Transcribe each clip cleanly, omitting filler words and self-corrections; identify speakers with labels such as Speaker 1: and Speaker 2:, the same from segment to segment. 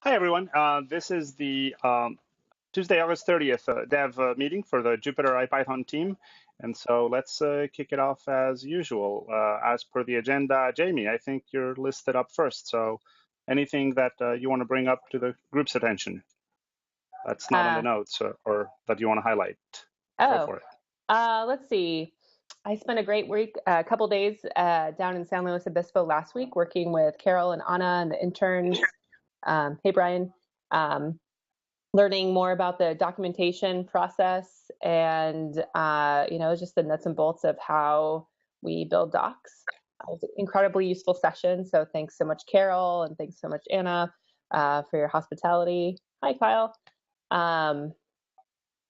Speaker 1: Hi, everyone. This is the Tuesday, August 30th dev meeting for the Jupyter IPython team. And so let's kick it off as usual. As per the agenda, Jamie, I think you're listed up first. So anything that you want to bring up to the group's attention that's not on the notes or that you want to highlight, go for it.
Speaker 2: Let's see. I spent a great week, a couple days down in San Luis Obispo last week working with Carol and Anna and the interns. Hey, Brian. Learning more about the documentation process and, just the nuts and bolts of how we build docs. It was an incredibly useful session. So thanks so much, Carol, and thanks so much, Anna, for your hospitality. Hi, Kyle.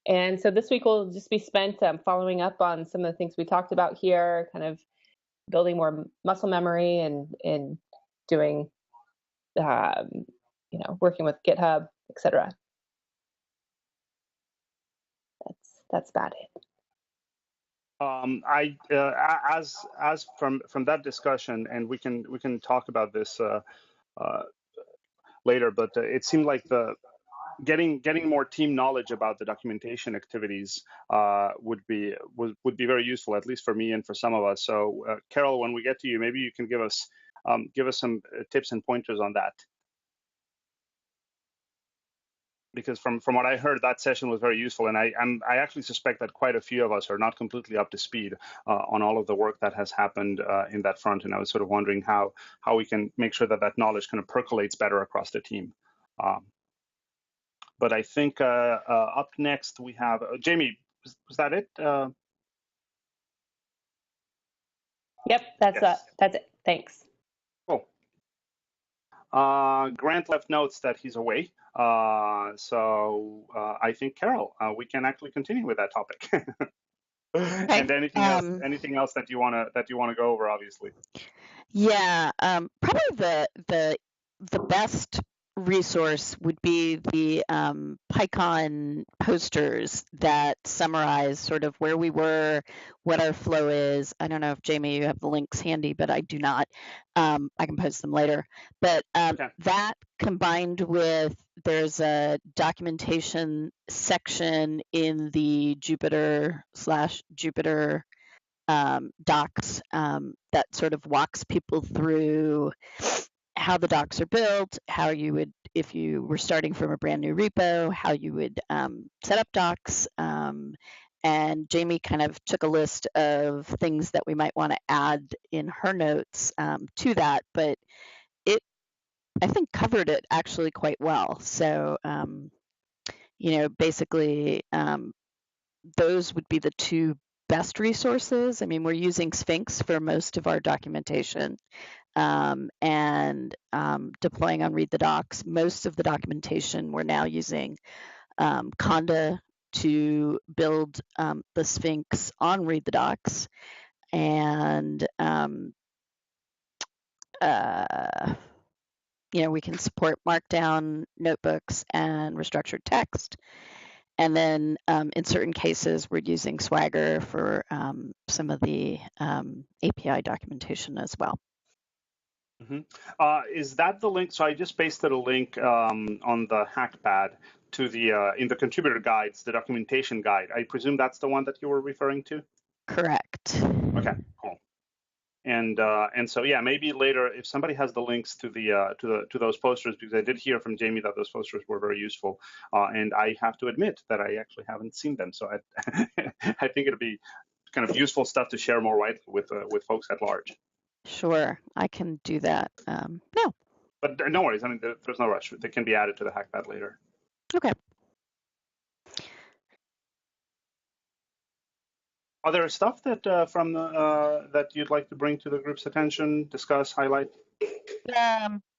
Speaker 2: And so this week will just be spent following up on some of the things we talked about here, kind of building more muscle memory and doing, working with GitHub, etc. That's about it.
Speaker 1: As from that discussion, and we can talk about this later, but it seemed like the getting more team knowledge about the documentation activities would be very useful, at least for me and for some of us. So, Carol, when we get to you, maybe you can give us some tips and pointers on that. Because from what I heard, that session was very useful, and I actually suspect that quite a few of us are not completely up to speed on all of the work that has happened in that front. And I was sort of wondering how we can make sure that knowledge kind of percolates better across the team. But I think up next we have Jamie. Was that it?
Speaker 2: Yep, that's it. Thanks.
Speaker 1: Cool. Grant left notes that he's away, so I think Carol, we can actually continue with that topic. And anything else that you wanna go over, obviously.
Speaker 3: Yeah, probably the best resource would be the PyCon posters that summarize sort of where we were, what our flow is. I don't know if Jamie, you have the links handy, but I do not. I can post them later. But
Speaker 1: Okay.
Speaker 3: That combined with there's a documentation section in the Jupyter/Jupyter docs that sort of walks people through how the docs are built, how you would, if you were starting from a brand new repo, how you would set up docs. And Jamie kind of took a list of things that we might want to add in her notes to that, but it, I think, covered it actually quite well. So, basically, those would be the two best resources. I mean, we're using Sphinx for most of our documentation and deploying on Read the Docs. Most of the documentation we're now using Conda to build the Sphinx on Read the Docs. And, we can support Markdown notebooks and restructured text. And then in certain cases, we're using Swagger for some of the API documentation as well.
Speaker 1: Mm-hmm. Is that the link? So I just pasted a link on the hackpad to the in the contributor guides, the documentation guide. I presume that's the one that you were referring to?
Speaker 3: Correct.
Speaker 1: Okay, cool. And so yeah, maybe later if somebody has the links to the to those posters, because I did hear from Jamie that those posters were very useful, and I have to admit that I actually haven't seen them. So I I think it'd be kind of useful stuff to share more widely with folks at large.
Speaker 3: Sure, I can do that. No.
Speaker 1: But no worries. I mean, there's no rush. They can be added to the hackpad later.
Speaker 3: Okay.
Speaker 1: Are there stuff that from that you'd like to bring to the group's attention, discuss, highlight?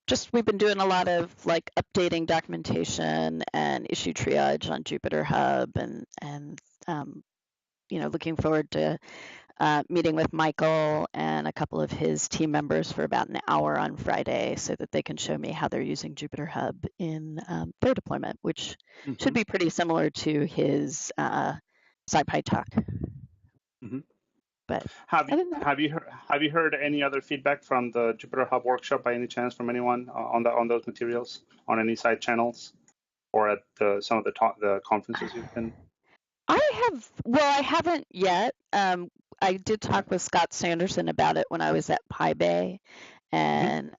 Speaker 3: Just we've been doing a lot of like updating documentation and issue triage on Jupyter Hub, and looking forward to meeting with Michael and a couple of his team members for about an hour on Friday so that they can show me how they're using Jupyter Hub in their deployment, which should be pretty similar to his SciPy talk. But
Speaker 1: Have you
Speaker 3: other than that,
Speaker 1: have you heard any other feedback from the Jupyter Hub workshop by any chance from anyone on those materials on any side channels or at some of the conferences you've been?
Speaker 3: I haven't yet. I did
Speaker 1: Okay,
Speaker 3: talk with Scott Sanderson about it when I was at PyBay,
Speaker 1: hmm
Speaker 3: and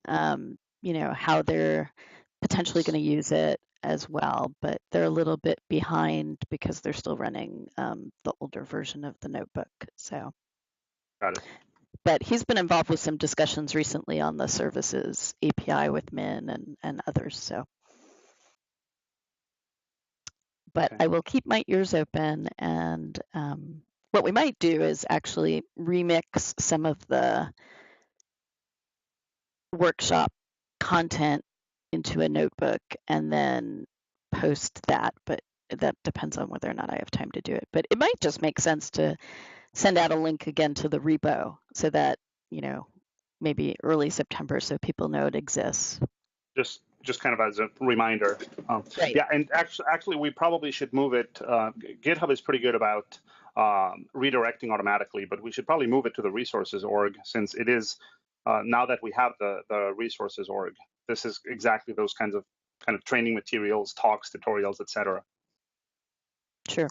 Speaker 3: how they're potentially going to use it as well, but they're a little bit behind because they're still running the older version of the notebook. So,
Speaker 1: got it.
Speaker 3: but he's been involved with some discussions recently on the services API with Min and others. So, but
Speaker 1: Okay,
Speaker 3: I will keep my ears open. And what we might do is actually remix some of the workshop content into a notebook and then post that. But that depends on whether or not I have time to do it. But it might just make sense to send out a link again to the repo so that, maybe early September so people know it exists.
Speaker 1: just kind of as a reminder.
Speaker 3: Right.
Speaker 1: Yeah, and actually, we probably should move it. GitHub is pretty good about redirecting automatically, but we should probably move it to the resources org since it is now that we have the resources org. This is exactly those kind of training materials, talks, tutorials, etc.
Speaker 3: Sure.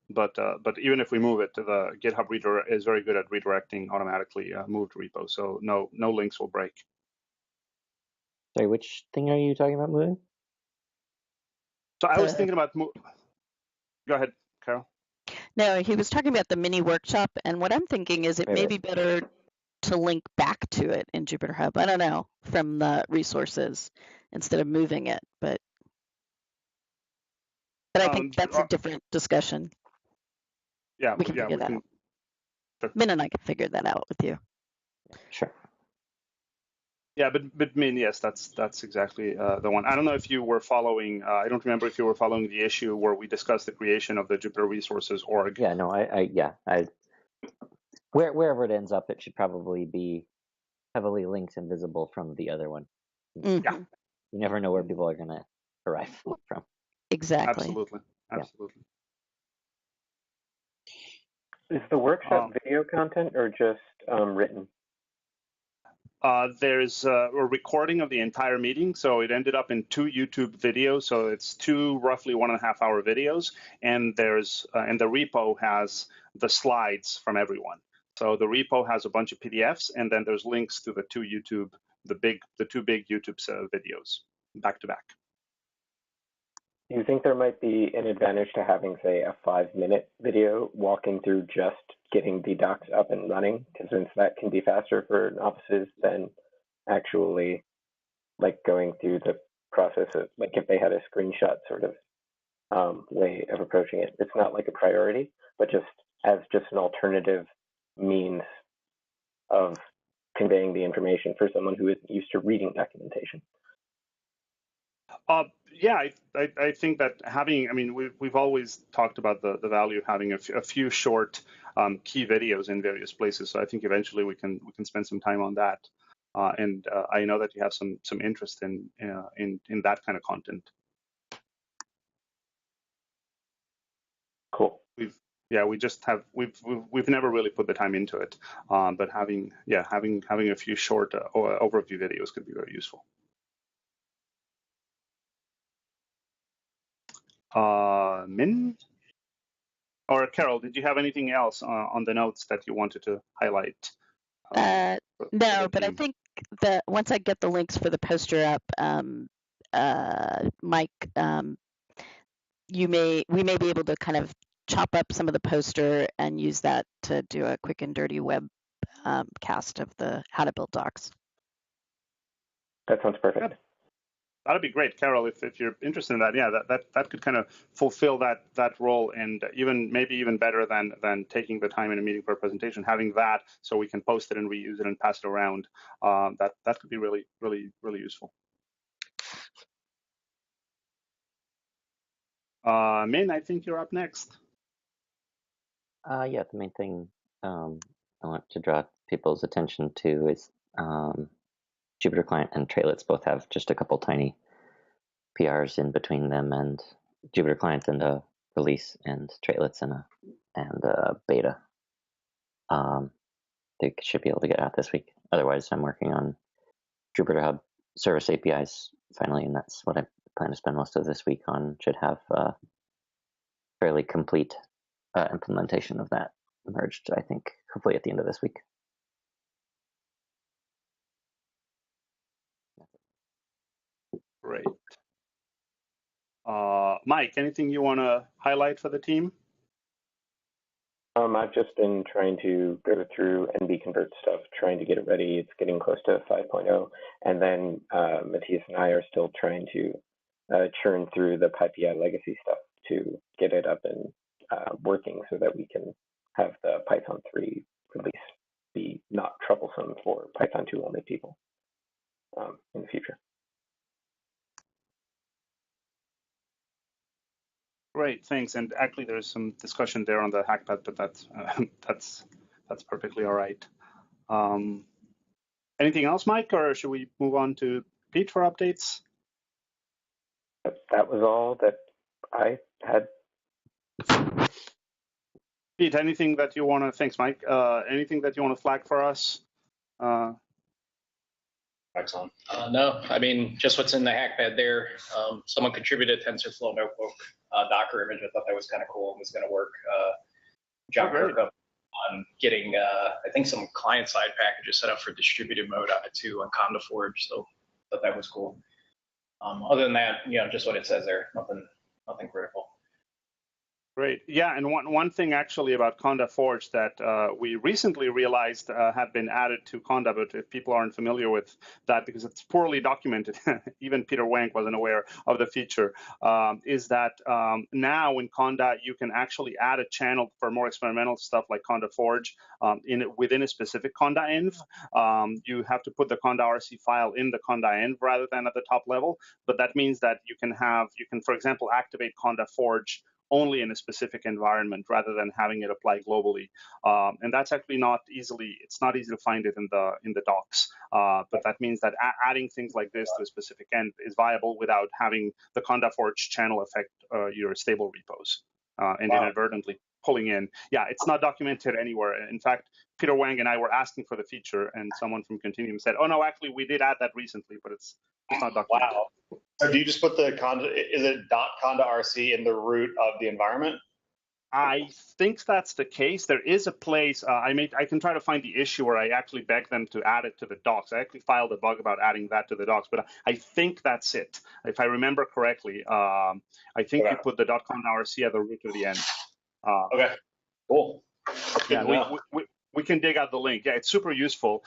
Speaker 1: But even if we move it, the GitHub reader is very good at redirecting automatically moved repos, so no links will break.
Speaker 4: Sorry, which thing are you talking about moving?
Speaker 1: So I was thinking about. Go ahead, Carol.
Speaker 3: No, he was talking about the mini workshop, and what I'm thinking is it may be better to link back to it in Jupyter Hub. I don't know, from the resources instead of moving it, but I think that's a different discussion.
Speaker 1: Yeah,
Speaker 3: we can figure that out.
Speaker 1: Sure.
Speaker 3: Min and I can figure that out with you.
Speaker 4: Sure.
Speaker 1: Yeah, but Min, yes, that's exactly the one. I don't know if you were following. I don't remember if you were following the issue where we discussed the creation of the Jupyter Resources org.
Speaker 4: Yeah, no, wherever it ends up, it should probably be heavily linked and visible from the other one.
Speaker 3: Mm-hmm.
Speaker 1: Yeah.
Speaker 4: You never know where people are going to arrive from.
Speaker 3: Exactly.
Speaker 1: Absolutely.
Speaker 5: Is the workshop video content or just written?
Speaker 1: There's a recording of the entire meeting, so it ended up in 2 YouTube videos. So it's 2 roughly 1.5 hour videos, and and the repo has the slides from everyone. So the repo has a bunch of PDFs, and then there's links to the 2 big YouTube videos back to back.
Speaker 5: Do you think there might be an advantage to having, say, a 5-minute video walking through just getting the docs up and running? Because since that can be faster for novices than actually like going through the process of, like, if they had a screenshot sort of way of approaching it. It's not like a priority, but just as just an alternative means of conveying the information for someone who is used to reading documentation.
Speaker 1: Yeah, I think that we've always talked about the value of having a few short key videos in various places. So I think eventually we can spend some time on that. And I know that you have some interest in that kind of content.
Speaker 5: Cool.
Speaker 1: We've never really put the time into it, but having a few short overview videos could be very useful. Min or Carol, did you have anything else on the notes that you wanted to highlight?
Speaker 3: No, but I think that once I get the links for the poster up, Mike, we may be able to kind of chop up some of the poster and use that to do a quick and dirty web cast of the how to build docs.
Speaker 5: That sounds perfect.
Speaker 1: Good. That'd be great, Carol, if you're interested in that. Yeah, that could kind of fulfill that role, and maybe even better than taking the time in a meeting for a presentation, having that so we can post it and reuse it and pass it around. That could be really, really, really useful. Min, I think you're up next.
Speaker 4: Yeah, the main thing I want to draw people's attention to is Jupyter Client and Trailets both have just a couple tiny PRs in between them, and Jupyter Client and a release, and Trailets and a beta. they should be able to get out this week. Otherwise, I'm working on Jupyter Hub service APIs finally, and that's what I plan to spend most of this week on. Should have fairly complete implementation of that merged, I think, hopefully at the end of this week.
Speaker 1: Great. Mike, anything you want to highlight for the team?
Speaker 5: I've just been trying to go through NB convert stuff, trying to get it ready. It's getting close to 5.0. And then Matthias and I are still trying to churn through the PyPI legacy stuff to get it up and working so that we can have the Python 3 release be not troublesome for Python 2 only people in the future.
Speaker 1: Great, thanks. And actually, there's some discussion there on the hackpad, but that's perfectly all right. Anything else, Mike, or should we move on to Pete for updates?
Speaker 5: That was all that I had.
Speaker 1: Pete, anything that you want to? Thanks, Mike. Anything that you want to flag for us?
Speaker 6: Excellent. No, I mean, just what's in the hackpad there. Someone contributed a TensorFlow notebook Docker image. I thought that was kind of cool and was going to work. John Kirkup on getting, I think, some client-side packages set up for distributed mode on it too on Conda Forge. So I thought that was cool. Other than that, just what it says there. Nothing critical.
Speaker 1: Great. Yeah, and one thing actually about Conda Forge that we recently realized had been added to Conda, but if people aren't familiar with that because it's poorly documented, even Peter Wank wasn't aware of the feature, is that now in Conda you can actually add a channel for more experimental stuff like Conda Forge within a specific Conda env. You have to put the Conda RC file in the Conda env rather than at the top level, but that means that you can, for example, activate Conda Forge only in a specific environment rather than having it apply globally. And that's actually it's not easy to find it in the docs. But that means that adding things like this to a specific end is viable without having the Conda Forge channel affect your stable repos and inadvertently pulling in. Yeah, it's not documented anywhere. In fact, Peter Wang and I were asking for the feature, and someone from Continuum said, "Oh no, actually we did add that recently, but it's not documented."
Speaker 6: Wow. So do you just put the Conda? Is it .conda RC in the root of the environment?
Speaker 1: I think that's the case. There is a place I can try to find the issue where I actually begged them to add it to the docs. I actually filed a bug about adding that to the docs, but I think that's it. If I remember correctly, I think you put the .conda RC at the root of the end.
Speaker 6: Okay, cool.
Speaker 1: Yeah, we can dig out the link. Yeah, it's super useful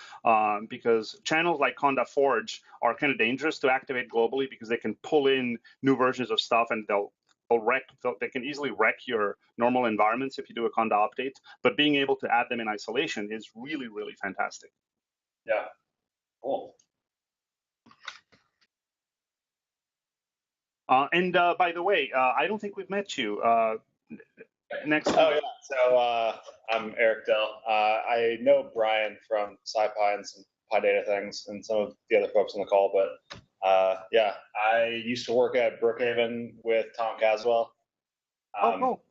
Speaker 1: because channels like Conda Forge are kind of dangerous to activate globally because they can pull in new versions of stuff and they can easily wreck your normal environments if you do a Conda update. But being able to add them in isolation is really, really fantastic.
Speaker 6: Yeah, cool.
Speaker 1: And by the way, I don't think we've met you. Next.
Speaker 6: Oh yeah. So I'm Eric Dell. I know Brian from SciPy and some PyData things, and some of the other folks on the call. But yeah, I used to work at Brookhaven with Tom Caswell.
Speaker 1: Cool.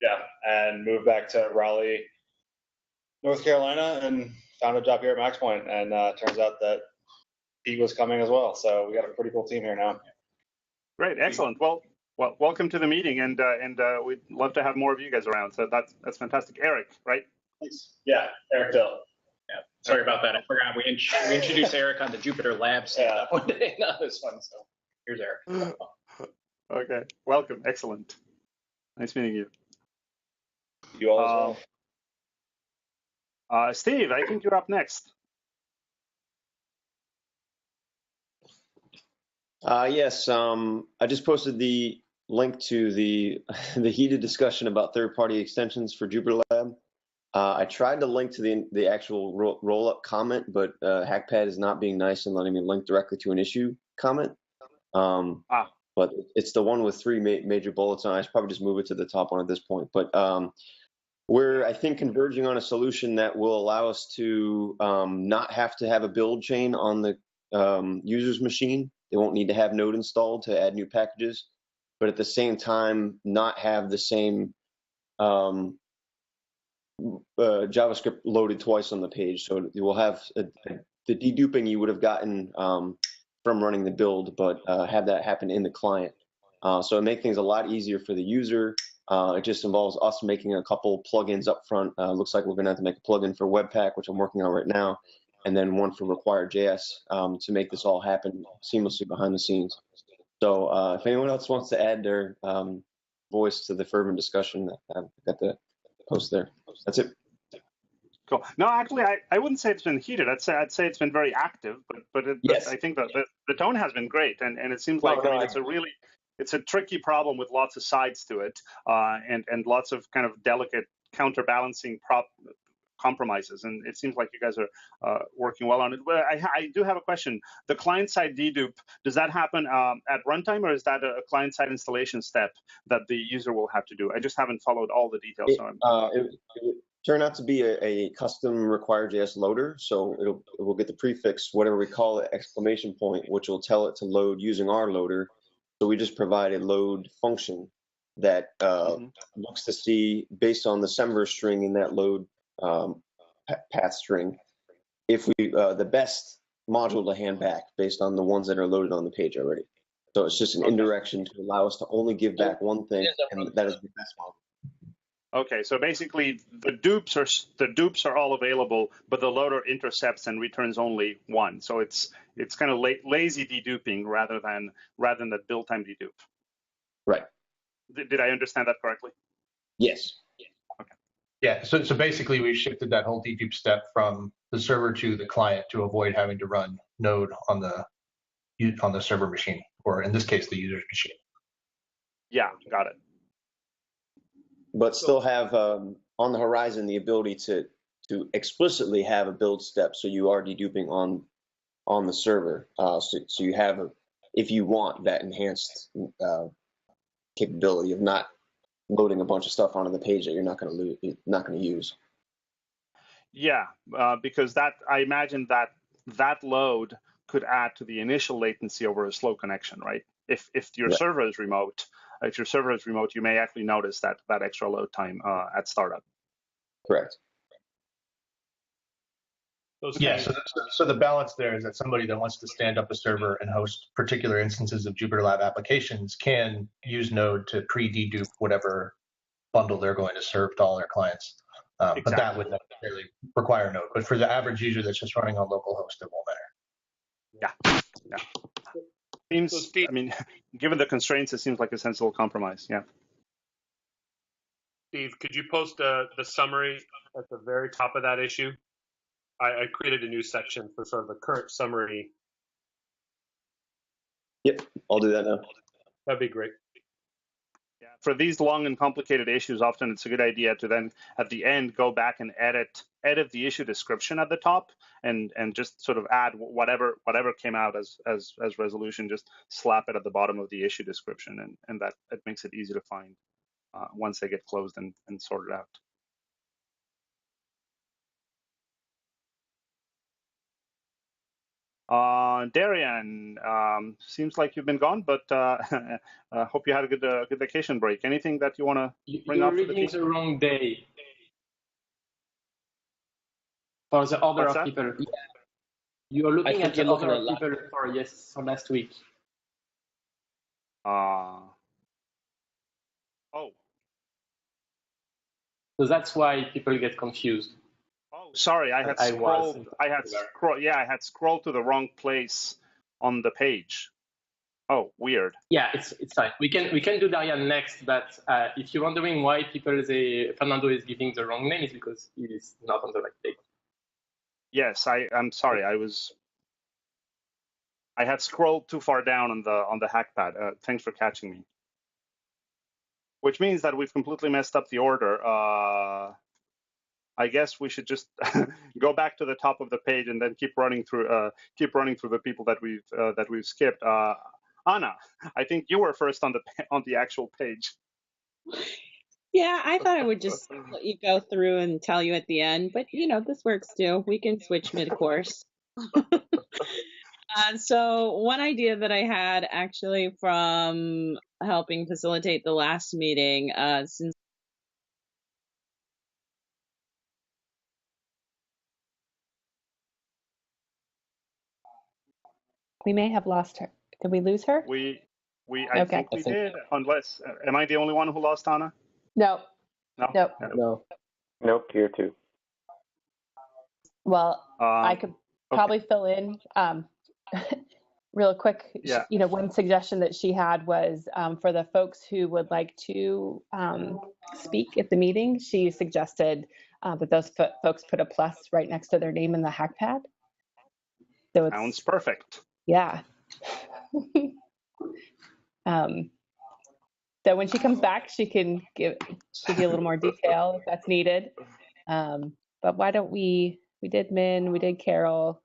Speaker 6: Yeah, and moved back to Raleigh, North Carolina, and found a job here at MaxPoint. And turns out that Pete was coming as well. So we got a pretty cool team here now.
Speaker 1: Great, excellent. Well, welcome to the meeting, and we'd love to have more of you guys around. So that's fantastic. Eric, right?
Speaker 6: Thanks. Yeah, Eric Dill. Yeah, sorry about that. I forgot we introduced Eric on the Jupyter Lab stand-up one day, not this one. So here's Eric.
Speaker 1: Okay, welcome. Excellent. Nice meeting you.
Speaker 6: You all as
Speaker 1: well. Steve, I think you're up next.
Speaker 7: Yes, I just posted the link to the heated discussion about third-party extensions for Jupyter Lab. I tried to link to the actual roll-up comment, but Hackpad is not being nice and letting me link directly to an issue comment. But it's the one with 3 major bullets on it. I should probably just move it to the top one at this point. But we're, I think, converging on a solution that will allow us to not have to have a build chain on the user's machine. They won't need to have Node installed to add new packages, but at the same time, not have the same JavaScript loaded twice on the page. So you will have the deduping you would have gotten from running the build, but have that happen in the client. So it makes things a lot easier for the user. It just involves us making a couple plugins up front. Looks like we're going to have to make a plugin for Webpack, which I'm working on right now, and then one for Require.js to make this all happen seamlessly behind the scenes. So if anyone else wants to add their voice to the fervent discussion, I've got the post there. That's it.
Speaker 1: Cool. No, actually, I wouldn't say it's been heated. I'd say it's been very active, but
Speaker 7: Yes.
Speaker 1: I think that the tone has been great, and it seems like it's a tricky problem with lots of sides to it, and lots of kind of delicate counterbalancing compromises, and it seems like you guys are working well on it. But I do have a question. The client-side dedupe, does that happen at runtime, or is that a client-side installation step that the user will have to do? I just haven't followed all the details.
Speaker 7: It turn out to be a custom Require.js loader, so it will get the prefix, whatever we call it, exclamation point, which will tell it to load using our loader. So we just provide a load function that looks to see, based on the semver string in that load path string, if we the best module to hand back based on the ones that are loaded on the page already. So it's just an indirection to allow us to only give back one thing, and that is the best module.
Speaker 1: Okay, so basically the dupes are all available, but the loader intercepts and returns only one. So it's kind of lazy deduping rather than the build time dedupe.
Speaker 7: Right.
Speaker 1: Did I understand that correctly?
Speaker 7: Yes.
Speaker 1: Okay.
Speaker 8: Yeah. So basically, we shifted that whole dedupe step from the server to the client to avoid having to run Node on the server machine, or in this case, the user's machine.
Speaker 1: Yeah, got it.
Speaker 7: But still have on the horizon the ability to explicitly have a build step, so you are deduping on the server. So you have, if you want, that enhanced capability of not loading a bunch of stuff onto the page that you're not going to use.
Speaker 1: Yeah, because I imagine that load could add to the initial latency over a slow connection, right? If your server is remote. If your server is remote, you may actually notice that extra load time at startup.
Speaker 7: Correct.
Speaker 8: Yeah, so the balance there is that somebody that wants to stand up a server and host particular instances of Jupyter Lab applications can use Node to pre-dedupe whatever bundle they're going to serve to all their clients. Exactly. But that would necessarily require Node. But for the average user that's just running on localhost, it won't matter.
Speaker 1: Yeah. Seems, I mean, given the constraints, it seems like a sensible compromise. Yeah.
Speaker 9: Steve, could you post the summary at the very top of that issue? I created a new section for sort of the current summary.
Speaker 7: Yep, I'll do that now.
Speaker 9: That'd be great.
Speaker 1: Yeah, for these long and complicated issues, often it's a good idea to then at the end go back and edit the issue description at the top and just sort of add whatever came out as resolution, just slap it at the bottom of the issue description, and that it makes it easy to find once they get closed and sorted out. Darian, seems like you've been gone, but hope you had a good vacation break. Anything that you want to bring up?
Speaker 10: You're reading the wrong day for the order of people. Yeah. You are looking at the order of people for last week.
Speaker 1: Oh.
Speaker 10: So that's why people get confused.
Speaker 1: Oh, sorry, I had scrolled to the wrong place on the page. Oh, weird.
Speaker 10: Yeah, it's fine. We can do Darian next, but if you're wondering why people say Fernando is giving the wrong name, it's because he is not on the right page.
Speaker 1: Yes, I'm sorry. I had scrolled too far down on the hackpad. Thanks for catching me. Which means that we've completely messed up the order. I guess we should just go back to the top of the page and then keep running through the people that we've skipped. Anna, I think you were first on the actual page.
Speaker 11: Yeah, I thought I would just let you go through and tell you at the end, but this works too. We can switch mid-course. So one idea that I had actually from helping facilitate the last meeting, since
Speaker 2: We may have lost her. Did we lose her?
Speaker 1: I think we did, unless, am I the only one who lost Anna?
Speaker 2: No.
Speaker 1: No?
Speaker 2: Nope.
Speaker 12: No.
Speaker 5: Nope, here too.
Speaker 2: Well, I could probably fill in real quick.
Speaker 1: Yeah.
Speaker 2: You know, one suggestion that she had was for the folks who would like to speak at the meeting, she suggested that those folks put a plus right next to their name in the hackpad. So it's,
Speaker 1: sounds perfect.
Speaker 2: Yeah. So when she comes back, she can give a little more detail if that's needed. But why don't we did Min, we did Carol,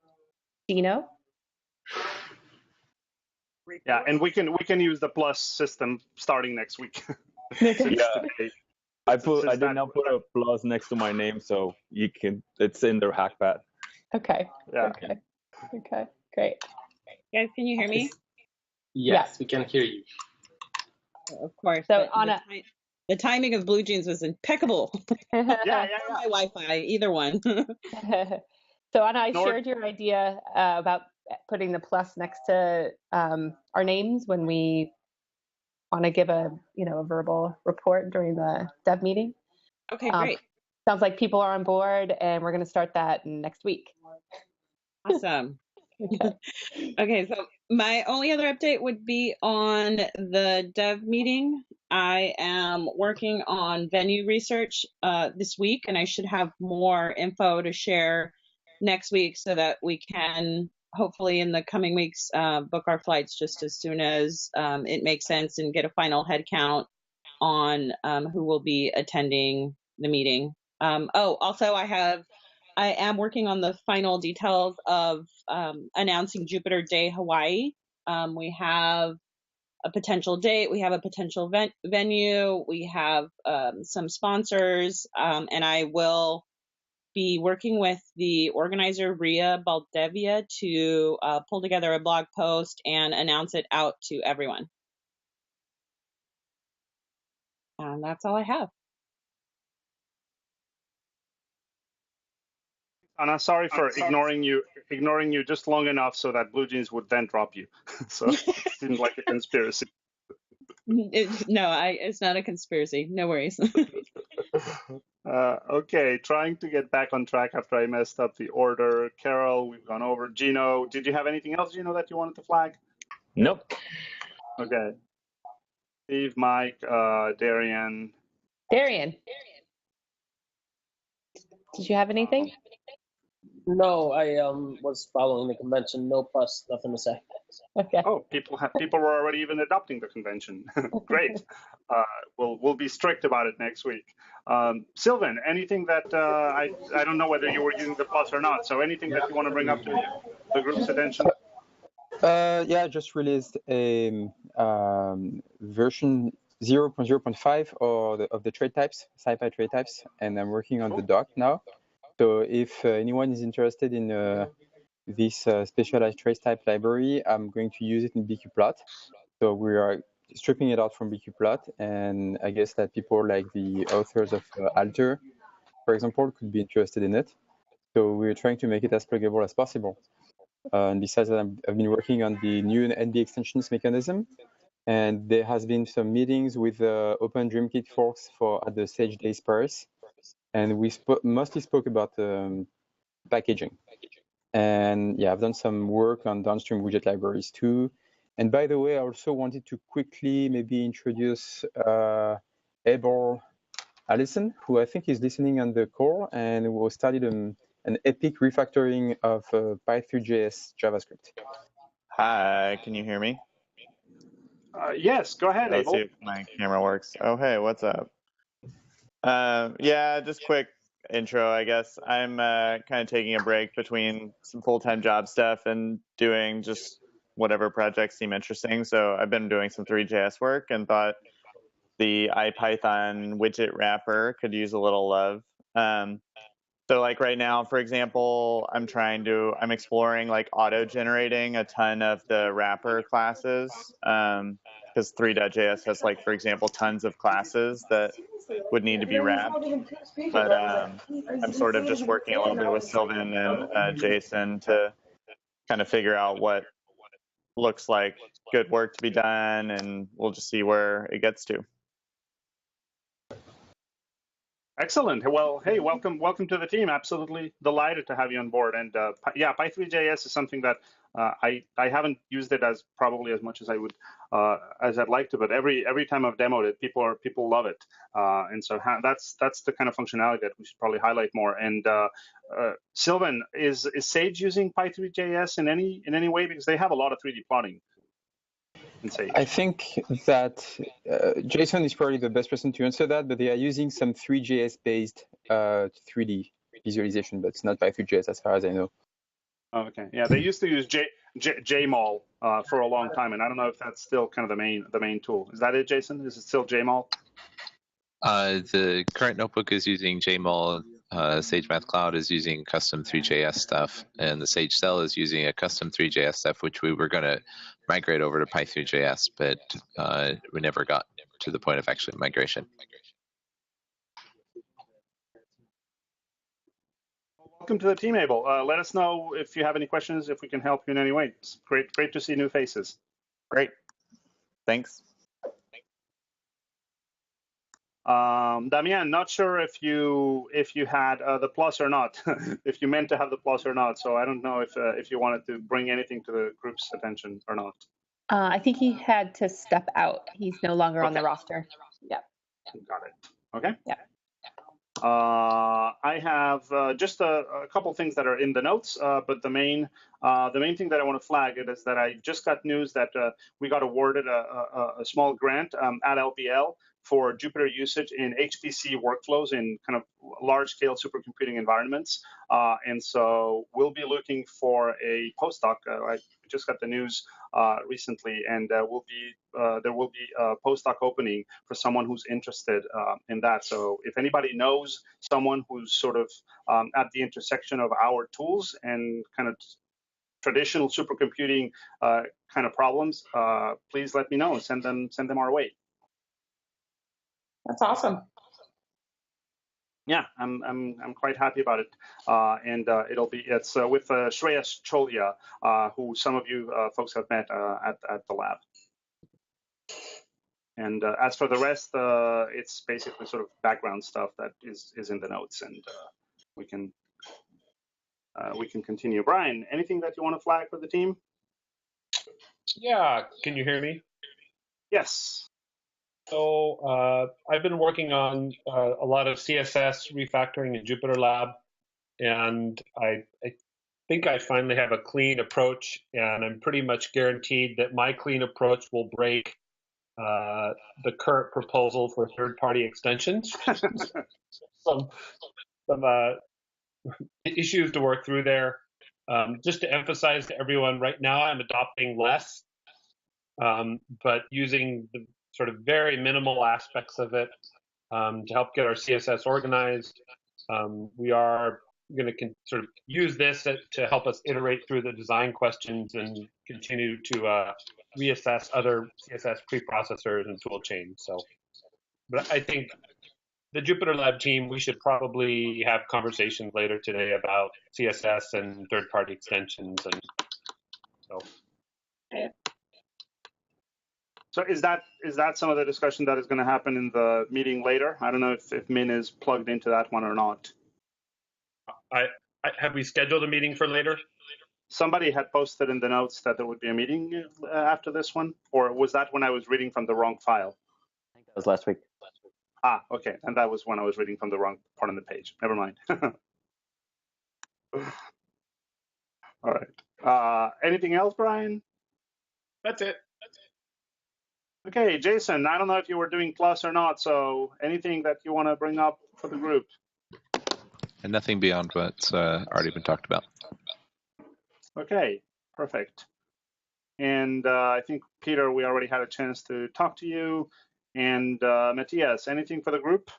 Speaker 2: Dino.
Speaker 1: Yeah, and we can use the plus system starting next week.
Speaker 12: Yeah, I did not put a plus next to my name, so you can. It's in their hackpad.
Speaker 2: Okay.
Speaker 1: Yeah.
Speaker 2: Okay. Great.
Speaker 11: Guys, can you hear me?
Speaker 10: Yes, we can hear you.
Speaker 11: Of course.
Speaker 2: So Anna,
Speaker 11: the timing of Blue Jeans was impeccable.
Speaker 1: Yeah.
Speaker 11: My Wi-Fi, either one.
Speaker 2: So Anna, I shared your idea about putting the plus next to our names when we want to give a verbal report during the dev meeting.
Speaker 11: Okay, great.
Speaker 2: Sounds like people are on board, and we're going to start that next week.
Speaker 11: Awesome. Okay, so my only other update would be on the dev meeting. I am working on venue research this week, and I should have more info to share next week so that we can hopefully in the coming weeks book our flights just as soon as it makes sense and get a final head count on who will be attending the meeting. Also I am working on the final details of announcing Jupyter Day Hawaii. We have a potential date, we have a potential venue, we have some sponsors, and I will be working with the organizer Ria Baldevia to pull together a blog post and announce it out to everyone. And that's all I have.
Speaker 1: Anna, sorry for ignoring you just long enough so that Blue Jeans would then drop you. So it seemed like a conspiracy.
Speaker 11: It's not a conspiracy. No worries.
Speaker 1: Okay, trying to get back on track after I messed up the order. Carol, we've gone over. Gino, did you have anything else, Gino, that you wanted to flag?
Speaker 12: Nope.
Speaker 1: Okay. Steve, Mike, Darian.
Speaker 2: Darian, did you have anything?
Speaker 13: No, I was following the convention. No plus, nothing to say.
Speaker 2: Okay.
Speaker 1: Oh, people were already even adopting the convention. Great. We'll be strict about it next week. Sylvan, anything that I don't know whether you were using the plus or not. So anything that you want to bring up to the group's attention?
Speaker 14: Yeah, I just released a version 0.0.5 of the trait types, sci-fi trait types, and I'm working on the doc now. So if anyone is interested in this specialized trace type library, I'm going to use it in BQplot. So we are stripping it out from BQplot, and I guess that people like the authors of Alter, for example, could be interested in it. So we're trying to make it as pluggable as possible. And besides that, I've been working on the new NB extensions mechanism, and there has been some meetings with Open Dreamkit folks at the Sage Days Paris, and we mostly spoke about packaging. And yeah, I've done some work on downstream widget libraries too. And by the way, I also wanted to quickly maybe introduce Abel Allison, who I think is listening on the call, and who studied an epic refactoring of Py3.js JavaScript.
Speaker 15: Hi, can you hear me?
Speaker 1: Yes, go ahead,
Speaker 15: Let's
Speaker 1: Abel.
Speaker 15: see if my camera works. Oh, hey, what's up? Yeah, just quick intro, I guess. I'm kind of taking a break between some full-time job stuff and doing just whatever projects seem interesting. So I've been doing some 3JS work and thought the IPython widget wrapper could use a little love. So like right now, for example, I'm exploring like auto-generating a ton of the wrapper classes because 3.js has like, for example, tons of classes that would need to be wrapped. But I'm sort of just working a little bit with Sylvan and Jason to kind of figure out what looks like good work to be done, and we'll just see where it gets to.
Speaker 1: Excellent. Well, hey, welcome to the team. Absolutely delighted to have you on board. And yeah, Py3.js is something that I haven't used it as probably as much as I would as I'd like to, but every time I've demoed it, people love it. And so that's the kind of functionality that we should probably highlight more. And Sylvan, is Sage using Py3.js in any way, because they have a lot of 3D plotting in Sage?
Speaker 14: I think that Jason is probably the best person to answer that, but they are using some 3JS-based 3D visualization, but it's not Py3.js as far as I know.
Speaker 1: Okay, yeah, they used to use JMall for a long time, and I don't know if that's still kind of the main tool. Is that it, Jason? Is it still JMall?
Speaker 16: The current notebook is using JMall. Sage Math Cloud is using custom 3JS stuff, and the Sage Cell is using a custom 3JS stuff, which we were going to migrate over to Py3.js, but we never got to the point of actually migration.
Speaker 1: Welcome to the team, Abel. Let us know if you have any questions, if we can help you in any way. It's great to see new faces.
Speaker 15: Great. Thanks.
Speaker 1: Damian, not sure if you had the plus or not, if you meant to have the plus or not. So I don't know if you wanted to bring anything to the group's attention or not.
Speaker 2: I think he had to step out. He's no longer on the roster. Yeah.
Speaker 1: Got it. Okay.
Speaker 2: Yeah.
Speaker 1: I have just a couple things that are in the notes, but the main thing that I want to flag is that I just got news that we got awarded a small grant at LBL for Jupyter usage in HPC workflows in kind of large-scale supercomputing environments. And so we'll be looking for a postdoc. I just got the news recently, and there will be a postdoc opening for someone who's interested in that. So if anybody knows someone who's sort of at the intersection of our tools and kind of traditional supercomputing kind of problems, please let me know. Send them our way.
Speaker 2: That's awesome.
Speaker 1: Yeah, I'm quite happy about it, and it's with Shreyas Cholia, who some of you folks have met at the lab. And as for the rest, it's basically sort of background stuff that is in the notes, and we can continue. Brian, anything that you want to flag for the team?
Speaker 9: Yeah, can you hear me?
Speaker 1: Yes.
Speaker 9: So I've been working on a lot of CSS refactoring in Jupyter Lab, and I think I finally have a clean approach, and I'm pretty much guaranteed that my clean approach will break the current proposal for third-party extensions. some issues to work through there. Just to emphasize to everyone, right now I'm adopting less, but using the sort of very minimal aspects of it to help get our CSS organized. We are going to sort of use this to help us iterate through the design questions and continue to reassess other CSS preprocessors and tool chains. So, but I think the Jupyter Lab team, we should probably have conversations later today about CSS and third-party extensions, and so.
Speaker 1: So is that some of the discussion that is going to happen in the meeting later? I don't know if Min is plugged into that one or not.
Speaker 9: Have we scheduled a meeting for later?
Speaker 1: Somebody had posted in the notes that there would be a meeting after this one, or was that when I was reading from the wrong file?
Speaker 4: I think that was last week.
Speaker 1: Ah, okay, and that was when I was reading from the wrong part of the page. Never mind. All right. Anything else, Brian?
Speaker 9: That's it.
Speaker 1: Okay, Jason, I don't know if you were doing plus or not, so anything that you want to bring up for the group?
Speaker 16: And nothing beyond what's already been talked about.
Speaker 1: Okay, perfect. And I think, Peter, we already had a chance to talk to you. And Matthias, anything for the group?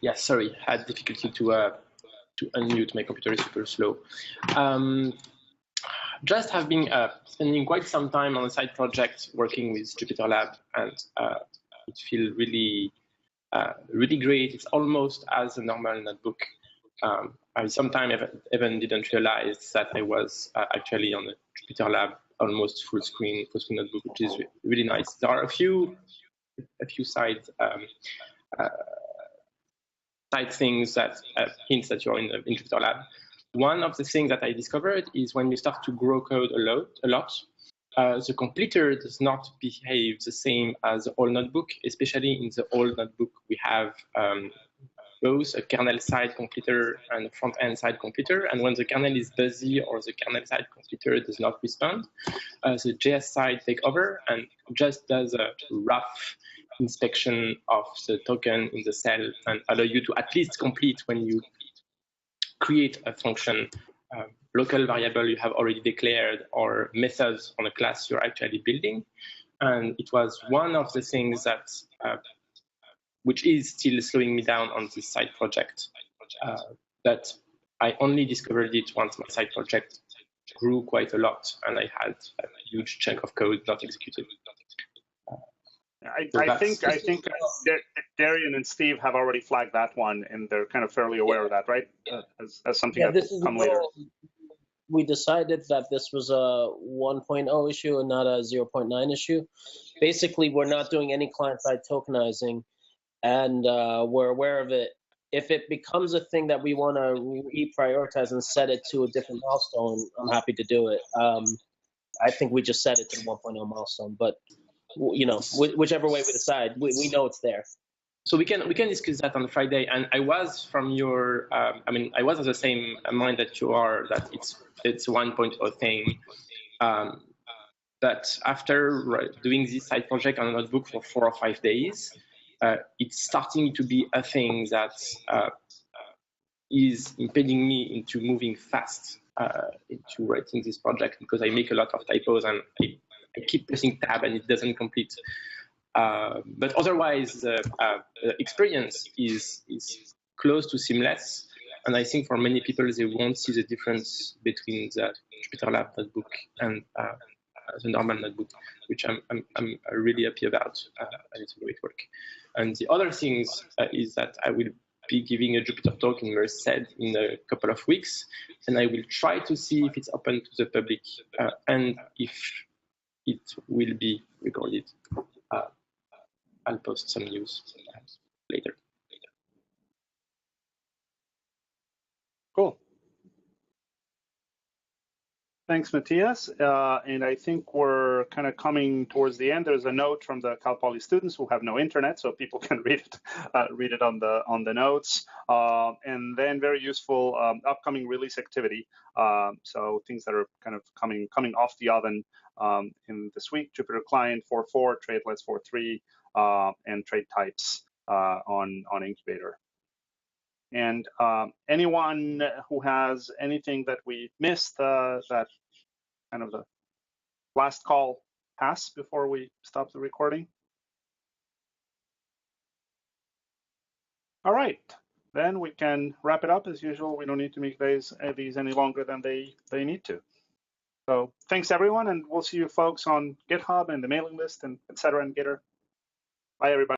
Speaker 10: Yes, sorry, I had difficulty to unmute. My computer is super slow. Just have been spending quite some time on a side project working with Jupyter Lab, and it feels really, really great. It's almost as a normal notebook I sometimes even didn't realize that I was actually on the Jupyter Lab almost full screen notebook, which is really nice. There are a few side things that hints that you're in Jupyter Lab. One of the things that I discovered is when you start to grow code a lot, the completer does not behave the same as the old notebook. Especially in the old notebook, we have both a kernel-side completer and a front-end side completer. And when the kernel is busy or the kernel-side completer does not respond, the JS side takes over and just does a rough inspection of the token in the cell and allow you to at least complete when you create a function, local variable you have already declared or methods on a class you're actually building. And it was one of the things that which is still slowing me down on this side project. That I only discovered it once my side project grew quite a lot and I had a huge chunk of code not executed.
Speaker 1: I think Darian and Steve have already flagged that one, and they're kind of fairly aware of that, right? As something that will come later.
Speaker 13: We decided that this was a 1.0 issue and not a 0.9 issue. Basically, we're not doing any client-side tokenizing, and we're aware of it. If it becomes a thing that we want to reprioritize and set it to a different milestone, I'm happy to do it. I think we just set it to the 1.0 milestone, but whichever way we decide, we know it's there.
Speaker 10: So we can discuss that on Friday. And I was from your, I was of the same mind that you are, that it's 1.0 thing. That after doing this side project on a notebook for 4 or 5 days, it's starting to be a thing that is impeding me into moving fast into writing this project, because I make a lot of typos and I keep pressing tab and it doesn't complete. But otherwise, the experience is close to seamless. And I think for many people, they won't see the difference between the Jupyter Lab notebook and the normal notebook, which I'm really happy about. And it's great work. And the other things is that I will be giving a Jupyter talk in Merced in a couple of weeks. And I will try to see if it's open to the public and if it will be recorded. I'll post some news later.
Speaker 1: Cool. Thanks, Matthias. And I think we're kind of coming towards the end. There's a note from the Cal Poly students who have no internet, so people can read it on the notes. And then very useful upcoming release activity. So things that are kind of coming off the oven in this week: Jupyter Client 4.4, Tradelets 4.3, and trade types on Incubator. And anyone who has anything that we missed, that kind of the last call pass before we stop the recording? All right, then we can wrap it up as usual. We don't need to make these any longer than they need to. So thanks everyone, and we'll see you folks on GitHub and the mailing list and et cetera, and Gitter. Bye everybody.